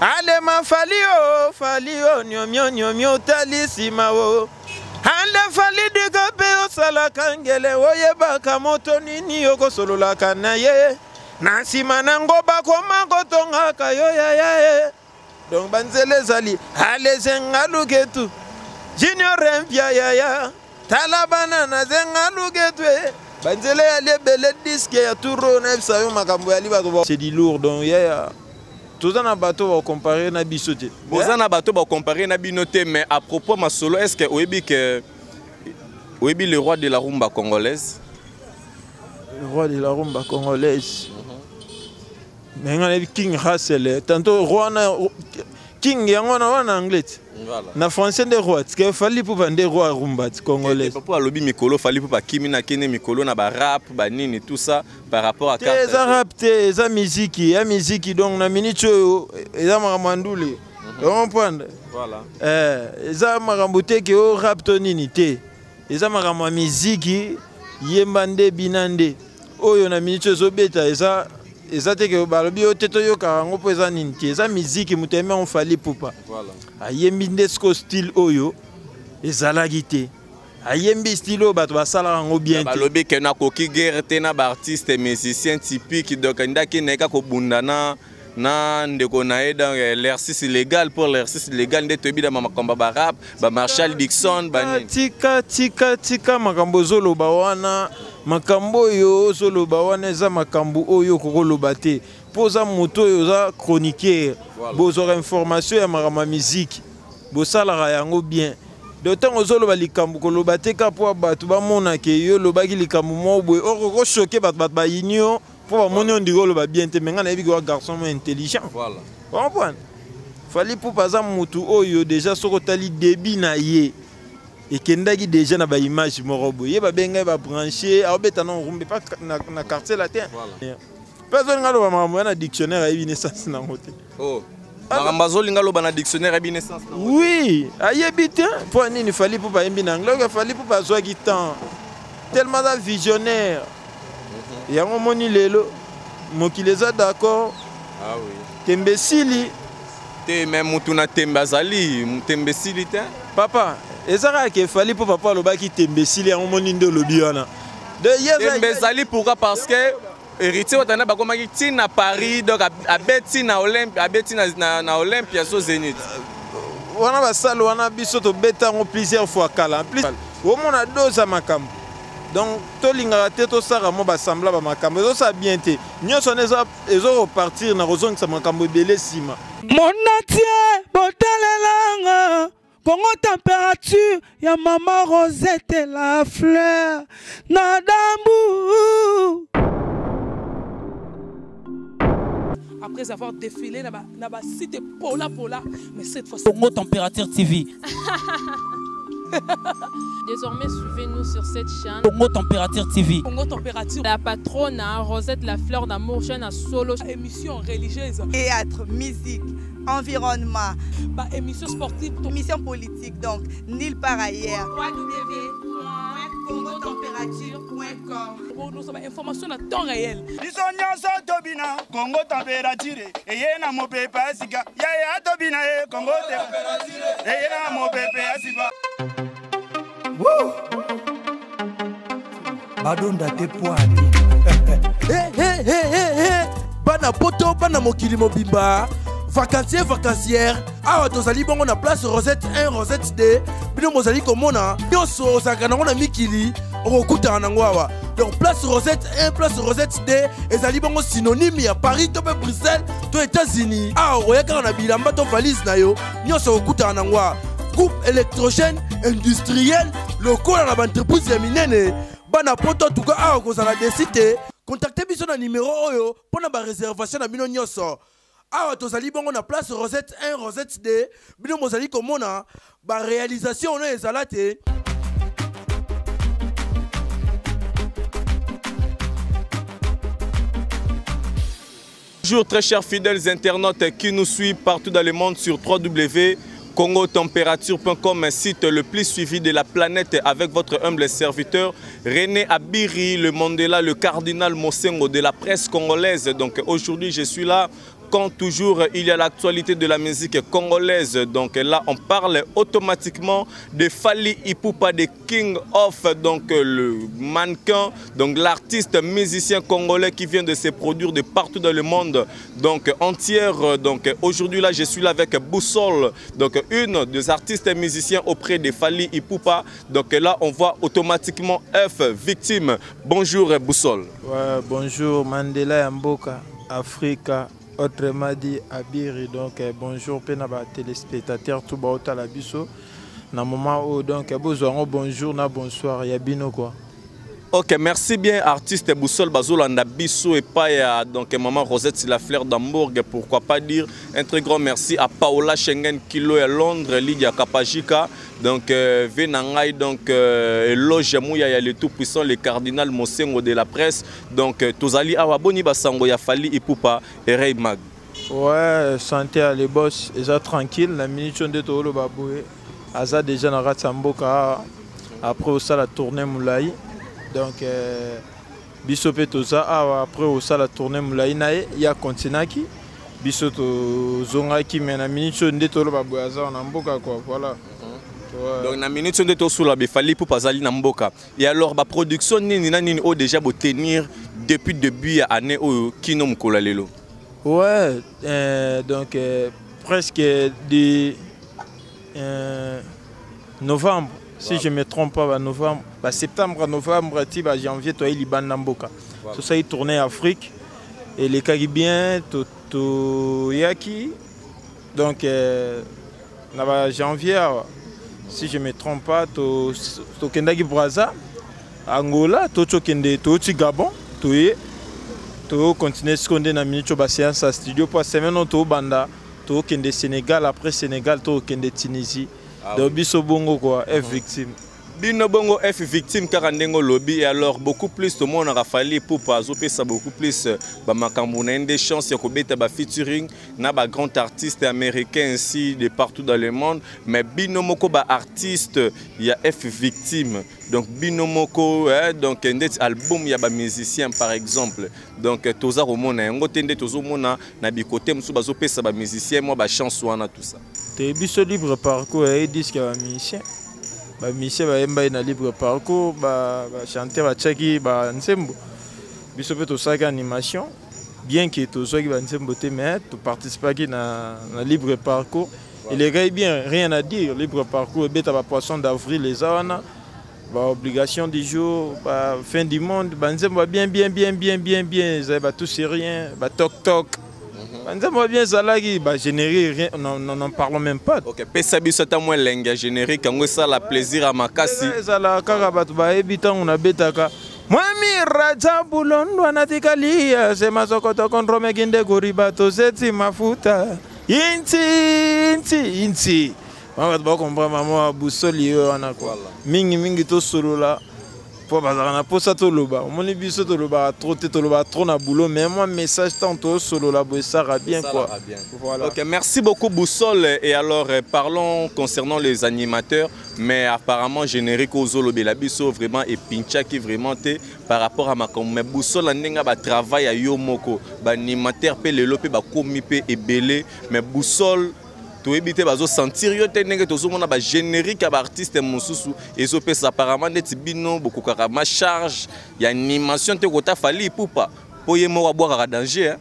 Ale ma falio, nyomyo talisima o. Ande fali diga pe o sala kangele oye baka moto nini yoko solo la kanaye. Nasima nango bako mango tonga kayo ya. Donc banzele zali ale zengalu getu. Junior rempia ya. Talabana na zengalu getu. Banzele ale bele disque ya turo na sayo makambo ya liba to. C'est du lourd donc ya. Tous les bateaux vont comparer na bisoté. Tous les bateaux vont comparer na binoté, mais à propos de ma solo, est-ce que Oebi le roi de la rumba congolaise? Le roi de la rumba congolaise. Mais on a King Hassel. Tantôt roi na King yango na en anglais. Voilà. Na français des rois. Parce qu'il fallait pour vendre des rois rumba congolais. Pour le lobby Mikolo, fallait pour Kimi na Kene Mikolo na ba rap, ba nini tout ça par rapport à les rap, les musique, la musique donc na minicho, les amamandoule. Vous comprenez? Voilà. Les amaramboute qui au rap tonini té. Les amaramwa musique yembande binande. Oyo na minicho zobeta eza te que balobi o teto yo karango po eza nini te. Eza musique muteme on fallait poupa. Voilà. Ayembinde sko style oyo ezalaki te. Ayembi style bato basala ngo bien te. Balobi ke na koki guerre te na ba artiste musicien typique donc ndaki neka ko bundana na ndeko na dans l'exercice légal pour l'exercice légal ndeto bi da makambo ba rap ba Marshall Dixon ba tika makambo zolo ba wana makambo yo zolo ba wana eza makambo oyo kokoloba te poza moto yo za chroniqueur bozora information ya makambo musique bosala yango bien d'autant ozolo ba likambo koloba te ka po bato ba mona ke yo lobaki likambo mo boy oko choquer bato ba union pour mon on dit que bien te mais on a vu que garçon intelligent. Voilà. Comprends? Fallait pour par exemple mutu oyo déjà sokotali débit na ye et kendaki déjà na ba image morobo ye ba benga ba brancher a obeta non rumbe pas na quartier latin. Voilà. Personne ngalo ba mama na dictionnaire a naissance na ngote. Oh. Marambazo lingalo ba na dictionnaire a naissance. Oui, ayebite pour nini fallait pour ba yembi na anglais, fallait pour ba zwa temps. Tellement da visionnaire. Yango moni lelo mokileza d'accord. Ah oui. Tembesili te même mutuna tembazali tembesili te. Papa, ezara ke fali pour papa lobaki tembesili yango moni ndo lobi wana. De yeza tembezali pourquoi parce que héritier watana bakomaki tina Paris donc abeti na Olympia abeti na Olympia so Zénith. Wana basalo wana biso to beta ngo plusieurs fois kala. En plus au mona doza makambo. Donc, tout le monde to sara mo basambla ba makambo zo sa bien te nyonso ezo repartir na rozong sa makambo belé sima monatie botalelanga Congo température ya maman Rosette la fleur na dambu. Après avoir défilé na ba site Pola mais cette fois Congo Température TV. Désormais, suivez-nous sur cette chaîne. Congo Température TV. Congo Température. La patronne, Rosette la fleur d'amour, chaîne à solo. Émission religieuse. Théâtre, musique, environnement. Bah, émission sportive. Émission politique, donc, nulle part ailleurs. www.congotempérature.com. Pour nous avons information à temps réel. Congo Température. Et y a mon pépé à Siga. Yaya Tobina, Congo Température. Et y a mon pépé à Siga. Badonda te poani. Bana poto bana mokili mobimba. Vacancière. Awa tozali bongo na place Rosette 1 Rosette 2. Bino mozali komona. Nyoso osakana ngona mikili. Okuta nango awa. Donc place Rosette 1 place Rosette 2 ezali bongo synonyme ya Paris to pe Bruxelles to États-Unis. Awa oyaka na bilamba to valise na yo. Nyoso okuta nango awa. Groupe électrogène industriel local na entreprise ya minene bana poto tuka awa kozala desite contactez biso na numéro oyo pona ba réservation na bino nyoso awa tozali bongo na place Rosette 1 Rosette 2 bino mozali komona ba réalisation ono ezala te. Bonjour très chers fidèles internautes qui nous suivent partout dans le monde sur www.congotempérature.com, un site le plus suivi de la planète avec votre humble serviteur René Abiri, le Mandela, le cardinal Mosengo de la presse congolaise. Donc aujourd'hui je suis là quand toujours il y a l'actualité de la musique congolaise, donc là on parle automatiquement de Fally Ipupa, de King of, donc le mannequin, donc l'artiste musicien congolais qui vient de se produire de partout dans le monde, donc entière. Donc aujourd'hui là je suis là avec Boussole, donc une des artistes musiciens auprès de Fally Ipupa. Donc là on voit automatiquement F Victime. Bonjour Boussole. Ouais, bonjour Mandela Yamboka, Africa, autrement dit Abiri. Donc bonjour Penaba téléspectateurs tout bas au Labiso. Na moment où donc bonjour na bonsoir Yabino quoi. Ok, merci bien artiste Boussole Bazolanda Bisso et pas donc maman Rosette la fleur d'Hambourg, pourquoi pas dire un très grand merci à Paola Schengen Kilo à Londres, Lydia Kapajika, donc Venangai, donc Loge Mouya ya le tout puissant, le cardinal Mosengo de la presse, donc Tozali Awaboni Basango ya Fally Ipupa et Ray Mag. Ouais, santé à les boss, et ça tranquille, la minute de Tolo Baboué, Aza déjà dans Ratsamboka, après aussi la tournée Moulaï. Donc, Bissopé Toza, après aussi la tournée Moulaï, il y a Kontinaki, Bissoto Zongaki, mais la minute de Tolo Baboué, Aza en Amboka quoi, voilà. Ouais. Donc, la minute de Tolo Baboué, Fally Ipupa Zali Namboka. Et alors, la production Nini O déjà pour tenir depuis le début de l'année où Kino Mkola Lelo. Ouais, donc presque de novembre, si je ne me trompe pas, novembre, septembre, novembre, janvier, toi, il y a Namboka. Tout ça, il tournait en Afrique, et les Caribéens, tout Yaki. Donc, janvier, si je ne me trompe pas, tout Kendagi Braza, Angola, tout Gabon, tout continuer ce qu'on a dans minute de séance à studio pour semaine tout banda tout kende Sénégal après Sénégal tout kende Tunisie donc biso bongo quoi F Victime Bino bongo F Victime karandengo lobby et alors beaucoup plus tout le monde a Fally Ipupa ça beaucoup plus ba makambo na des chances ya kobeta ba featuring na ba grand artiste américain ainsi de partout dans le monde mais bino moko ba artiste ya F Victime donc bino moko donc ndet album ya ba musicien par exemple donc toza romona ngote ndet tozo mona na bikote musu bazo pesa ba musicien moi ba chance wana tout ça te biso libre parcours et disque ba musicien ba musicien ba yemba na libre parcours ba chanter ba tchaki ba nsembo biso pe to saka animation bien que to soki ba nsembo te mais to participer na libre parcours il est bien rien à dire libre parcours et beta ba poisson d'avril les awana ba obligation du jour ba fin du monde ba nsembo bien ba tout c'est rien ba toc Nzambo bien zalagi ba générer rien n'en parlons même pas. OK, pesa biso ta moins lenga générique ngo ça la plaisir à makasi. Zala kaka batu ba ebita on abetaka. Mwami raja bulondo anatikalia sema sokoto kontrome kinde goribato seti mafuta. Inti. Mama ba comprendre maman Boussole wana quoi. Mingi to solo là. Pour bazana pour ça to loba. Mon biso to loba trop na boulot mais moi message tantôt solo là ça va bien quoi. Voilà. OK, merci beaucoup Boussole et alors parlons concernant les animateurs mais apparemment générique aux Zolobe la biso vraiment et Pincha qui vraiment par rapport à ma mais Boussole ndenga ba travail à yo moko ba animateur pe le lope ba komi pe ebele mais Boussole to ebité bazo sentir yo te ndenge tozo mona ba générique à ba artiste mosusu ezo pesa apparemment net bino beaucoup kaka ma charge ya animation te kota Fally Ipupa po ye mo wa boire danger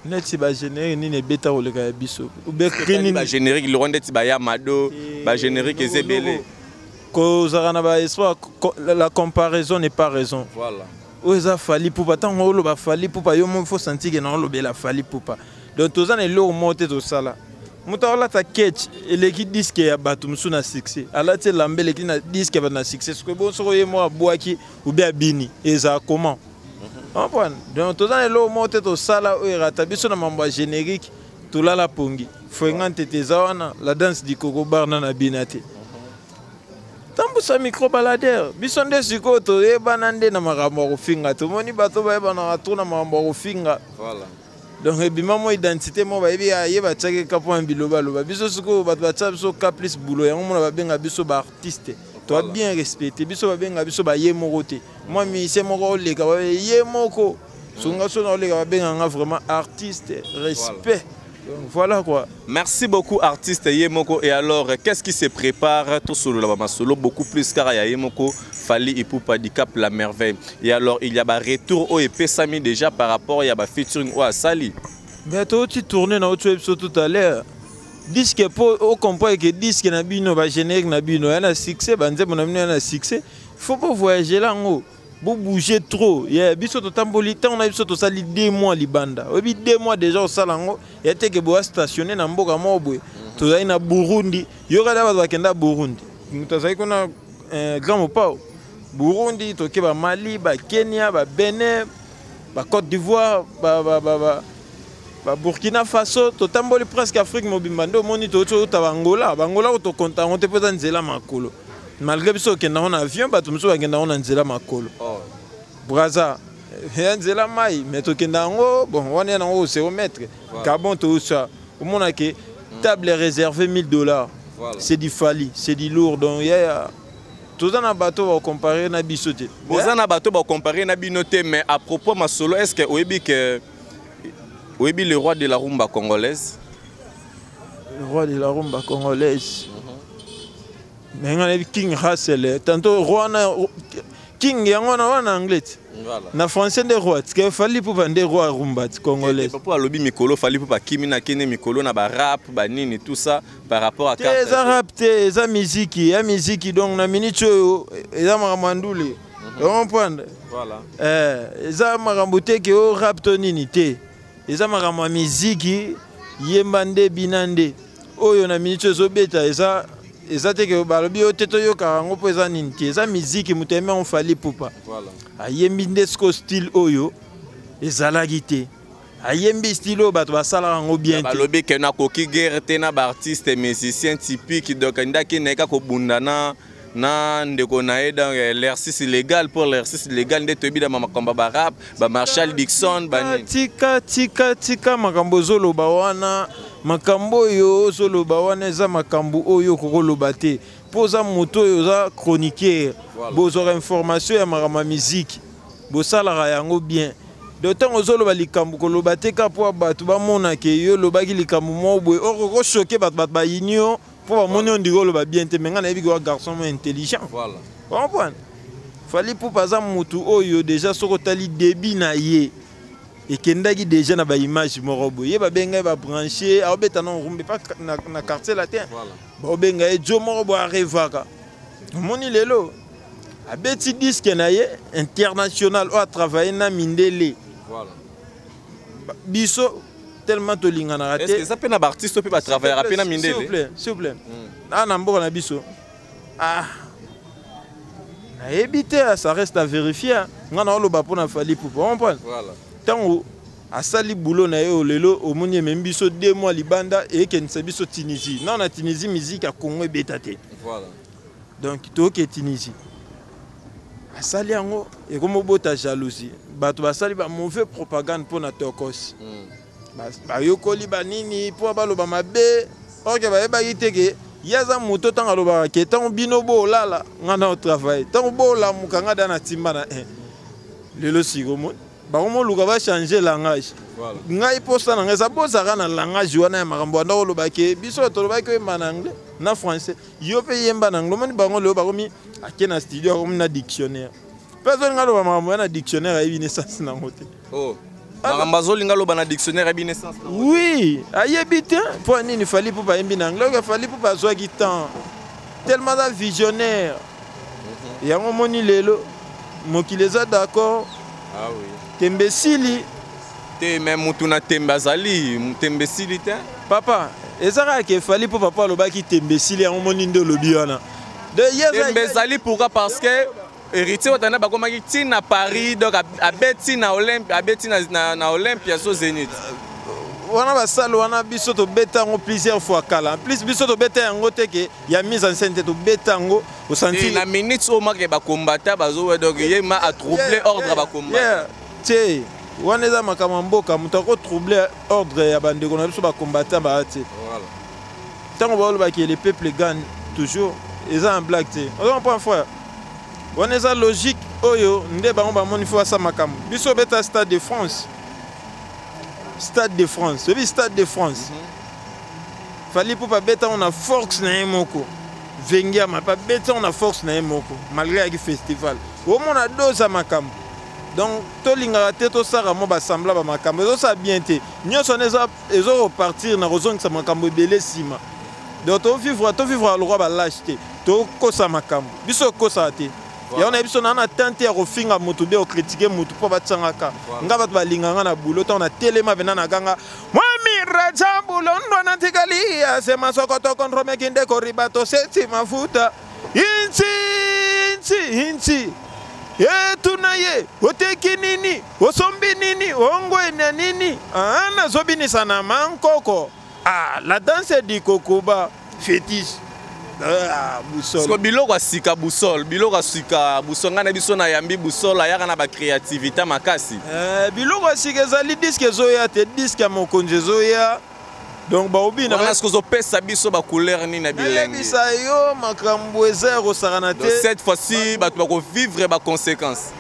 net ba générique ni ne beta o le ka biso ou be ba générique le ronde ti ba ya mado ba générique ezebele ko zarana ba espoir la comparaison n'est pas raison voilà oza Fally Ipupa tant on lo ba Fally Ipupa yo mo faut sentir que non lo be la Fally Ipupa donc tozana lo monter to sala Mutaola ta catch et les disques ya batumsu na succès. Ala te lambele ki na disque ba na succès. Ce que bon so ye mo boaki ou bien bini eza comment. Comprendre. Donc tous les lo monte to sala o rata biso na mambo générique to la pongi. Fengante te zawana la danse di Coco Barna na binate. Tambu sa micro baladeur. Biso nde siko to e banande na makambo finga to moni bato ba ba na to na mambo finga. Voilà. Donc ebima mo identité mo ba ebi ayeba tsake kapo ambiloba loba biso suko bato ba tsabiso ka plus boulot yango mona ba benga biso ba artiste to bien respecté biso ba benga biso ba ye moko te moi mi se moko leka ba ye moko songa so na olega benganga vraiment artiste respect. Donc voilà quoi. Merci beaucoup artiste Yemoko. Et alors qu'est-ce qui se prépare tout solo là solo beaucoup plus car ya Yemoko Fally Ipupa di Cap la merveille. Et alors il y a un retour au EP Sami déjà par rapport il y a un featuring au Sali. Mais toi tu tournes dans autre épisode tout à l'heure. Disque pour au comprendre que disque na bino ba générique na bino na succès banze mon ami na succès. Faut pas voyager là en haut. Vous bougez trop. Il y a biso to tamboli tant on a biso to sali 2 mois libanda. Obi 2 mois déjà au salango. Il y a te que boa stationner na mboka mobwe. To za ina Burundi. Yoka da ba kenda Burundi. To za ikona grand pao. Burundi to ke ba Mali, ba Kenya, ba Benin, ba Côte d'Ivoire, ba Burkina Faso, to tamboli presque Afrique mobimba ndo moni to ta Angola. Angola to konta on te pesa nzela makolo. Malgré que tu en avion, tu me souviens que tu en nzela makolo. Braza, nzela mai, mais tu en bon, on est en haut, c'est au mètre. Gabon, tout ça. Au monde a que table est réservée $1000. C'est du Fally, c'est du lourd. Donc, il y a tout un bateau à comparer à Bissoté. Vous avez un bateau à comparer à Binoté, mais à propos de ma solo, est-ce que Oebi le roi de la rumba congolaise? Le roi de la rumba congolaise. Mais on a King Hassel, tantôt roi King en anglais. Na français des rois, parce qu'il fallait pour vendre des rois rumba congolais. Pour lobby Mikolo, fallait pour Kimi na Kene Mikolo na ba rap, ba nini tout ça par rapport à Carter. Les rap, les musique, la musique donc na minute et maramandule. Vous comprenez? Voilà. Les maramboute que au rap tonini té. Les maramwa musique yembande binande. Oyo na minute zo beta eza ezate que balobi oteto yo karango po eza nini te eza musique muteme on Fally Ipupa. Voilà. Ayembi ndesko style oyo ezalaki te. Ayembi style oyo bato basala rango bien te. Balobi ke na koki guerre te na ba artiste musicien typique donc ndaki neka ko bundana na ndeko na dans l'exercice légal pour l'exercice légal nde tobi da makambo ba rap ba Marshall Dixon ba nini. Tika makambo zoloba wana makambo yo zoloba wana eza makambo oyo kokoloba te. Poza moto yo za chroniqueur. Bozora information ya marama musique. Bosalara yango bien. D'autant ozoloba likambo koloba te ka po batu ba mona ke yo lobaki likambo mo boy oko choquer bat ba union. Pour mon on va bien te menga na bigo garçon intelligent. Voilà. Comprendre. Fally Ipupa za mutu oyo déjà sokotali débit na ye. Et kendaki déjà na ba image morobo. Ye ba benga ba brancher, a obeta non rumbe pas na quartier latin. Voilà. Ba benga e jo morobo arevaka. Moni lelo. A beti disque na ye international a travailler na Mindele. Voilà. Biso tellement to lingana raté. Est-ce que ça peut na artiste peut pas travailler à peine Mindele? S'il vous plaît. Ah na mboka na biso. Ah. Na éviter ça reste à vérifier. Ngana oloba pona Fally Ipupa. On comprend? Voilà. Tango asali boulot na yo lelo omoni même biso 2 mois libanda et kenisa biso Tunisie. Non na Tunisie musique à Congo betate. Voilà. Donc to ke Tunisie. Asali yango et comme bota jalousie. Bato basali ba mauvais propagande pona Tokos. Ba yokoli ba nini po baloba mabe ok ba yeba yiteke yaza moto tanga loba ke tant bino bo lala ngana au travail tant bo la mukanga dana timba na lelo sigomo ba mo luka ba changer langage ngai posta na ngeza boza kana langage wana ya makambo anda loba ke biso to loba ke manangle na français yo pe yemba na ngomani bango lo ba komi akena studio komi na dictionnaire personne ngalo ba makambo na dictionnaire ayi naissance na ngote oh. Marambazolinga lo bana dictionnaire bi naissance. Oui, ayebite pour nini Fally Ipupa yembi na anglais, Fally Ipupa zo ki temps. Tellement da visionnaire. Yango moni lelo mokileza d'accord. Ah oui. Tembesili te même mutuna tembazali, tembesili te. Papa, ezaka ke Fally Ipupa papa lo ba ki tembesili yango moni ndo lobi wana. De tembezali pourquoi parce que héritier otana bakomaki tina Paris donc abeti na Olympe abeti na Olympia so Zénith wana basalo wana biso to betango plusieurs fois kala plus biso to beta yango te ke ya mise en scène to betango au senti na minutes au marque ba combattant bazo donc yema a troubler ordre ba combattant tie wana eza makama mboka muto ko troubler ordre ya bande ko na biso ba combattant ba tie voilà tango ba lo ba ke le peuple gagne toujours eza en blague tie on comprend frère. On est logique oyo nde bango bamoni fo asa makambo biso beta Stade de France. Stade de France, oui, Stade de France. Fali pour pas bêta on a force na moko. Vengia ma pas bêta on a force na moko malgré le festival. Au mon a deux à makambo. Donc to linga te to sara mo ba sembla ba makambo. Zo sa bien te. Nyo soneza ezo repartir na rozong sa makambo belé sima. Donc to vivre le roi ba l'acheter. To kosa makambo. Biso kosa te. Et on a vu son attente à refinga moto be o critiquer moto po ba tsangaka. Nga ba balinganga na boulot on a telema vena na ganga. Rajambulo ndona tikalia sema sokoto kontro mekinde koribato seti mafuta inchi tunaye oteki nini osombi nini ongwe na nini ana zobini sana mankoko la danse di kokoba fétiche Boussole. Parce que biloko asika Boussole, biloko asika Boussole ngana biso na yambi Boussole ayaka na ba créativité makasi. Biloko asika ezali disque zoya te disque mokonje zoya. Donc ba obi na parce que zo pesa biso ba couleur ni na bilenge. Bisa yo makambo ezero saranate. Cette fois-ci ba tu vas vivre ba conséquences.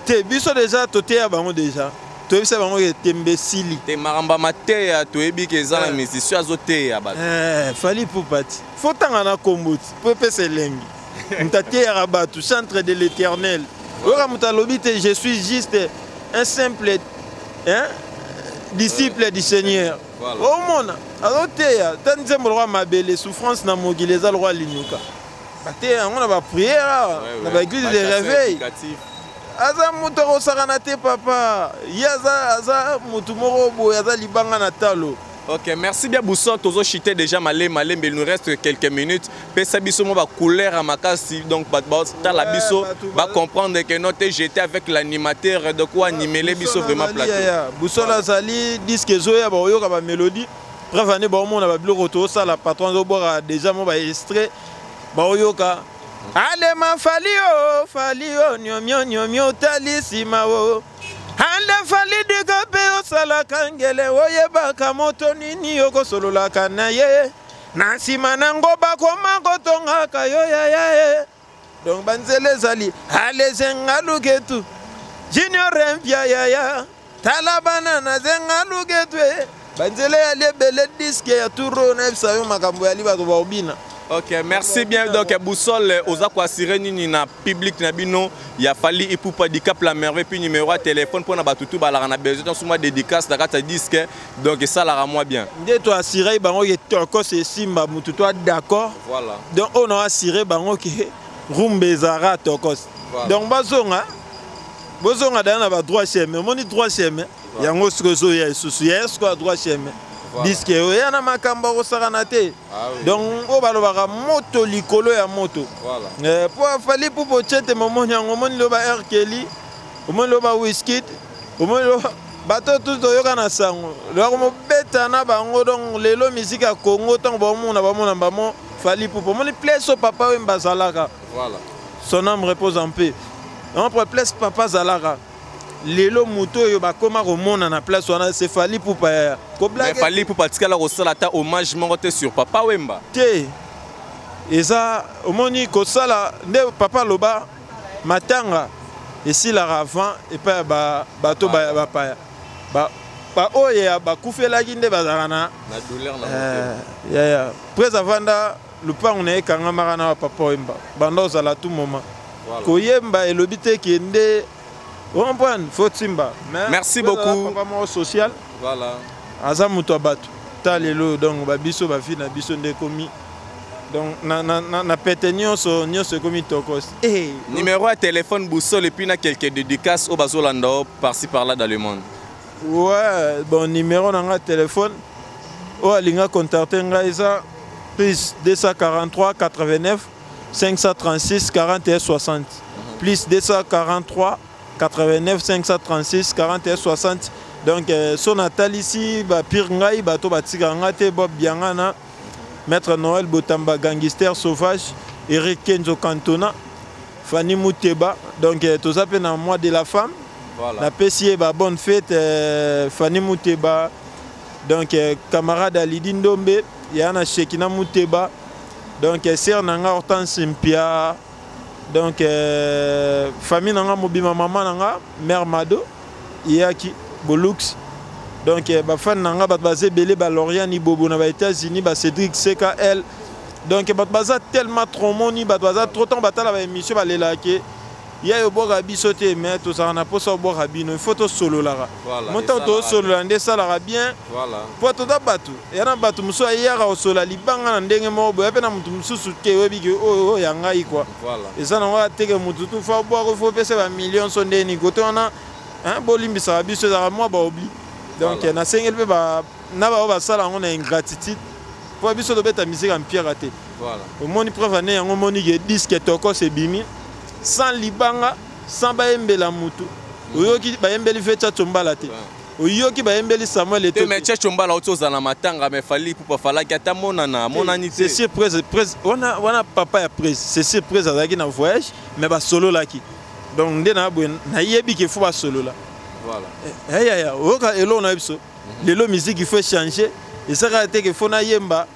Te biso déjà toté ya bango déjà. Tu sais bango tembe sili. Te maramba maté ya to ebi ke za na musicien azoté ya ba. Fali pour parti. Faut tanga na kombuti. Pour pesa lengi. Mtate ya rabatu centre de l'Éternel. Ora mutalobite je suis juste un simple disciple du Seigneur. Au monde, alors teya, tanzem le roi mabele souffrance na mogile za le roi linyuka. Bate on a ba prière, na ba église de réveil. Aza muto ko saranate papa, yaza aza mutu moro bo yaza libanga na talo. Ok, merci bien Boussole, tozo chité déjà malé, mais il nous reste quelques minutes. Pesa biso mo ba couleur à makasi, donc la biso va comprendre que notre j'étais avec l'animateur de quoi animer les biso vraiment plateau. Boussole azali disque zoya ba oyoka ba mélodie. Bref année ba mo na ba biloko to ça la patron zo boira déjà mo ba extrait ba oyoka. Ale ma falio nyomyo talisima wo. Ande fali digabe osala kangele oyebaka moto nini yoko solola kanaye nasima nango bakoma kotongaka yo ya donc banzele zali ale zengaluketu junior rempia ya talabana na zengaluketu banzele ale bele disque ya turo na bisayo makambo ya liba to baobina. Ok, merci bien. Donc, Boussole, aux assurés, ni na public, na bino, il a fallu et pour pas handicap la merveille, puis numéro de téléphone pour na batutu, bah, la besoin de souma dédicace, d'accord, ta disque, donc ça la rend bien. Dès toi assuré, bah, on est encore c'est simba, mutu toi d'accord. Voilà. Donc, on a assuré, bah, on est rumbezara tokos. Donc, bazonga, bazonga dans la droit chemin, on est droit chemin. Il y a un autre réseau, il y a un souci, il y a un droit chemin. Disque oyana makamba osaranate. Donc o balobaka moto likolo ya moto. Voilà. Pour fali pour pochete momoni ngomoni loba R Kelly, omoni loba Wizkid, omoni loba bato tout toyoka na sango. Loko mo beta na bango donc lelo musique ya Congo tant bomona bamo fali pour omoni place au papa Wemba Zalaka. Voilà. Son âme repose en paix. On prend place papa Zalaka. Lelo muto yo bakoma komona na place wana c'est fali pour pas mais fali pour partir là kosala ta hommage monté sur papa Wemba te eza omoni kosala nde papa loba matanga esi la ravant et pas bato ba paya ba oya ba kufelaki nde bazana na douleur na ya près avanda le pas on est kanga marana papa Wemba bando zala tout moment koyemba elobite kende. Merci beaucoup. Social. Voilà. Azamuto batu. Talelo donc babiso ba fi na biso nde komi. Donc na pétenio so nyose komi tokos. Numéro de téléphone Boussole et puis na quelques dédicaces au Bazolando par-ci par-là dans le monde. Ouais, bon numéro na téléphone. O alinga contacter ngaisa plus 243 89 536 41 60. Plus 243 89 536 41 60. Donc son natal ici ba pire ngai bato batika ngate bob biangana Maître Noël Botamba gangster sauvage Eric Kenzo Cantona Fanny Mouteba donc tous appelés dans mois de la femme. Voilà. La PCA ba bonne fête Fanny Mouteba donc camarade Alidine Dombe Yana Shekina Mouteba donc sœur nanga Hortense Simpia Donc famille nanga mobima maman nanga mère Mado Iaki Bolux. Donc ba fan nanga bat basé belé ba Lorient ni Bobo na ba États-Unis ba Cédric CKL. Donc bat baza tellement trop moni bat baza trop temps batala ba émission ba lelake. Ya yo boga bisoté mais to ça na posa boga bino photo solo lara. Voilà. Monta to solo la ndesa la bien. Voilà. Poto da batu. Yana batu muso ayara o sola libanga na ndenge mo bo pe na mutu mususu te webi ke o ya ngai quoi. Voilà. Et ça na wa teke mutu tu fa boga fo pesa ba millions sonde ni koto na hein bolimbi ça biso za moi ba oubli. Donc na sengel pe ba na ba sala on a ingratitude. Pour biso do beta musique en pierre raté. Voilà. Au moni preuve né en moni ke disque toko c'est bimi. Sans libanga, sans baembela mutu. Oyoki baembeli fecha chombala te. Oyoki baembeli Samuel Eto'o. Mais fecha chombala otoza na matanga mais fali pour fala ki ata monana, monani te. C'est surprise, on a papa ya prise. C'est surprise azaki na voyage mais ba solo laki. Donc ndena bwen na yebi ke faut ba solo là. Voilà. Ya oka elo na biso. Lelo musique il faut changer et ça ka te ke faut na yemba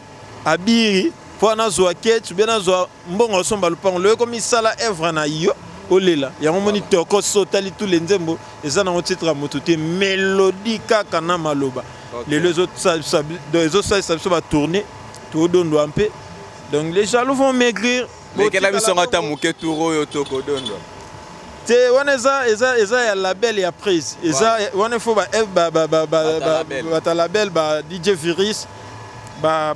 abiri. Pour na zo aketch bien na zo mbongo somba lupango le comme sala evra na yo olela ya ngomoni toko sotali tous les nzembo et ça na on titre motuté mélodie kaka na maloba les autres ça va tourner tout dondo un peu donc les jaloux vont maigrir mais quelle mission ata muke touro yo toko dondo te on eza ya label ya prise eza on faut ba label ba DJ Virus ba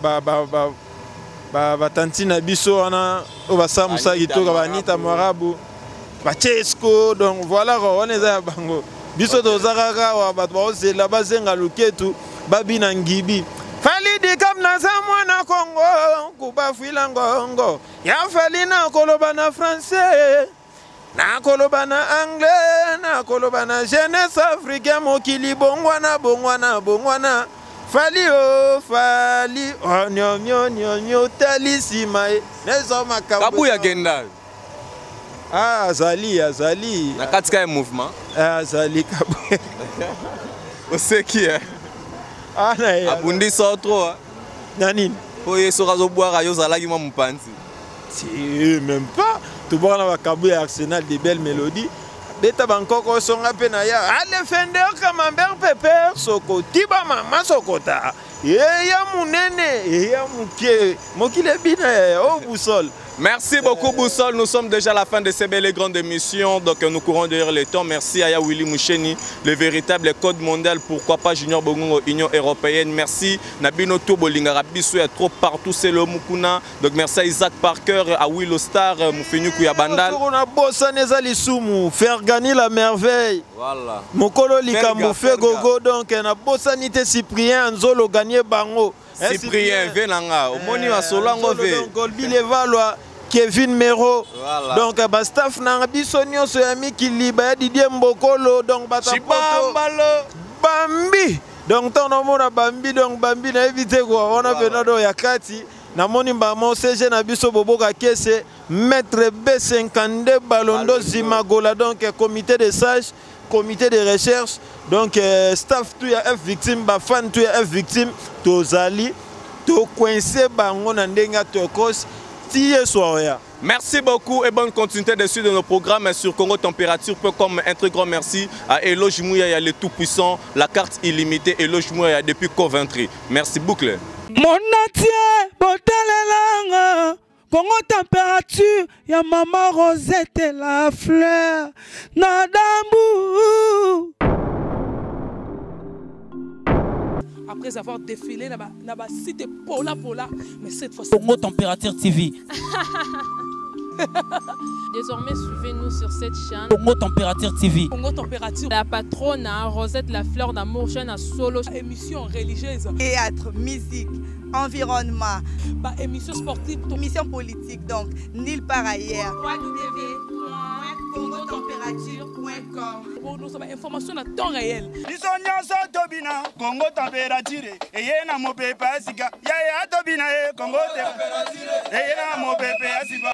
tantina biso wana o ba samusa kitoka ba Anita Marabu ba Chesco donc voilà on est à bango biso to zakaka wa ba ozela bazenga luketu babina ngibi fali de kam na zamwana Congo kuba fuila ngongo ya fali na koloba na français na koloba na anglais na koloba na jeunesse africain mokili bongwana Fali oh nyo talisi mai nezo makambo kabu ya genda azali na katika ya mouvement azali kabu oseki ana abundi so trop nani po yeso kazo boire yo zalaki mo mpanzi si même pas tu boire na kabu ya Arsenal de belles mélodies beta bankoko songa pe na ya ale fender camembert pepper soko tiba mama sokota ya munene ya muke mokile bina o Boussole. Merci beaucoup Boussole, nous sommes déjà à la fin de ces belles et grandes émissions, donc nous courons derrière le temps. Merci à Willy Moucheni, le véritable code mondial, pourquoi pas Junior Bongo, Union Européenne. Merci Nabino Tobolinga Rabiso, il y a trop partout, c'est le Mukuna. Donc merci à Isaac Parker, à Willow Star, Moufenu Kouyabandal. On a bossé Nezali Soumou, faire gagner la merveille. Voilà. Mokolo Likambo fait gogo, donc on a bossé Nité Cyprien, Nzolo gagné Bango. Cyprien Venanga, au Moni à Solango V. Golbi Levallois, Kevin Mero. Voilà. Donc, staff n'a bisonio sur ami qui liba Didier Mbokolo. Donc, Bambi. Donc, ton nom a Bambi. Donc, Bambi n'a évité quoi. On a Benado Yakati. Na moni mbamo CG na biso boboka kese maître B52 Balondo Zimagola. Donc, comité de sages. Comité de recherche, donc staff tout ya F victime, ba fan tout ya F victime, tozali, to coincé bango na ndenga tokos, tiye soya. Merci beaucoup et bonne continuité de suite de nos programmes sur Congo Température.com. Un très grand merci à Eloge Mouya, le tout-puissant, la carte illimitée Eloge Mouya depuis Coventry. Merci boucle. Mon atier, botalelanga. Congo Température, ya maman Rosette et la fleur, Nadambu. Après avoir défilé, na cité Pola, mais cette fois Congo Température TV. Désormais, suivez-nous sur cette chaîne. Congo Température TV. Congo Température. La patronne, Rosette la fleur d'amour, chaîne à solo. Émission religieuse. Théâtre, musique, environnement. Bah, émission sportive. Émission politique, donc, nulle part ailleurs. www.congotempérature.com. Pour nous avoir information à temps réel. Congo Température. Et yena mo pepa sika. Ya tobina Congo Température. Et yena mo pepa sika.